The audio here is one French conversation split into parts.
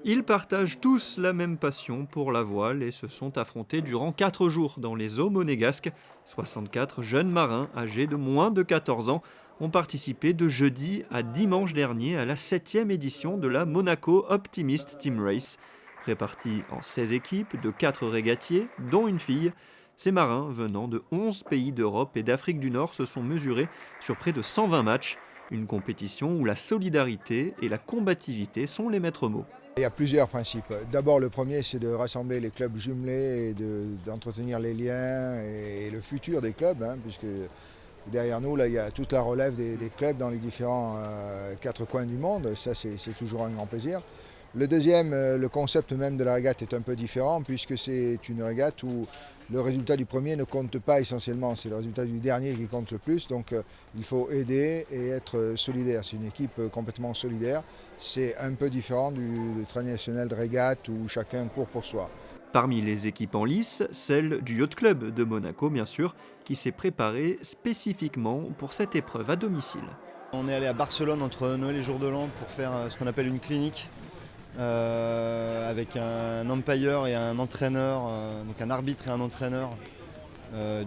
Ils partagent tous la même passion pour la voile et se sont affrontés durant 4 jours dans les eaux monégasques. 64 jeunes marins âgés de moins de 14 ans ont participé de jeudi à dimanche dernier à la 7e édition de la Monaco Optimist Team Race. Répartis en 16 équipes de 4 régatiers, dont une fille, ces marins venant de 11 pays d'Europe et d'Afrique du Nord se sont mesurés sur près de 120 matchs. Une compétition où la solidarité et la combativité sont les maîtres mots. Il y a plusieurs principes. D'abord, le premier, c'est de rassembler les clubs jumelés et d'entretenir les liens et le futur des clubs, puisque derrière nous, là, il y a toute la relève des clubs dans les différents 4 coins du monde. Ça, c'est toujours un grand plaisir. Le deuxième, le concept même de la régate est un peu différent, puisque c'est une régate où le résultat du premier ne compte pas essentiellement, c'est le résultat du dernier qui compte le plus. Donc il faut aider et être solidaire. C'est une équipe complètement solidaire. C'est un peu différent du traditionnel de régate où chacun court pour soi. Parmi les équipes en lice, celle du Yacht Club de Monaco, bien sûr, qui s'est préparée spécifiquement pour cette épreuve à domicile. On est allé à Barcelone entre Noël et Jour de l'An pour faire ce qu'on appelle une clinique avec un umpire et un entraîneur, donc un arbitre et un entraîneur.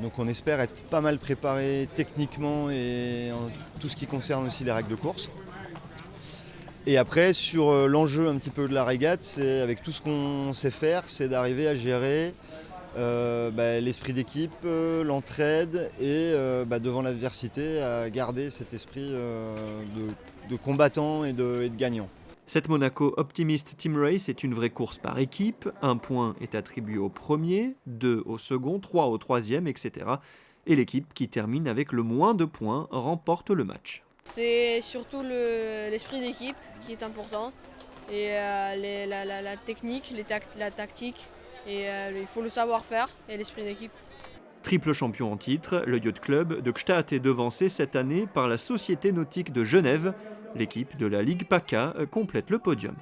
Donc on espère être pas mal préparé techniquement et en tout ce qui concerne aussi les règles de course. Et après sur l'enjeu un petit peu de la régate, c'est avec tout ce qu'on sait faire, c'est d'arriver à gérer l'esprit d'équipe, l'entraide et devant l'adversité à garder cet esprit de combattant et de gagnant. Cette Monaco Optimist Team Race est une vraie course par équipe. 1 point est attribué au premier, 2 au second, 3 au troisième, etc. Et l'équipe qui termine avec le moins de points remporte le match. C'est surtout l'esprit d'équipe qui est important et la technique, la tactique et il faut le savoir-faire et l'esprit d'équipe. Triple champion en titre, le Yacht Club de Gstaad est devancé cette année par la Société nautique de Genève. L'équipe de la Ligue PACA complète le podium.